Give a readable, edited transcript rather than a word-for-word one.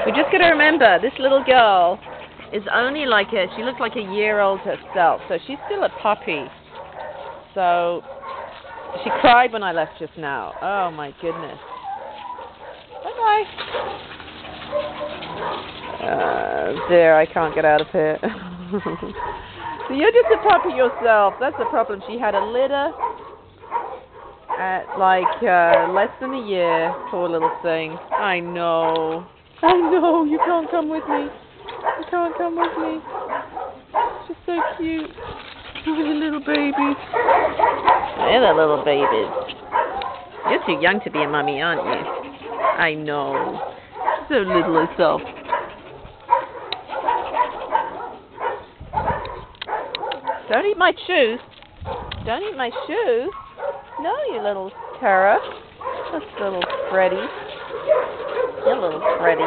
We just got to remember, this little girl is only she looks like a year old herself, so she's still a puppy. So, she cried when I left just now. Oh my goodness. Bye-bye. There, I can't get out of here. So you're just a puppy yourself. That's the problem. She had a litter at less than a year. Poor little thing. I know. You can't come with me. You can't come with me. She's so cute. Oh, you little baby. They're the little babies. You're too young to be a mummy, aren't you? I know. So little herself. Don't eat my shoes. Don't eat my shoes. No, you little terror. That's little Freddy. You little Freddy.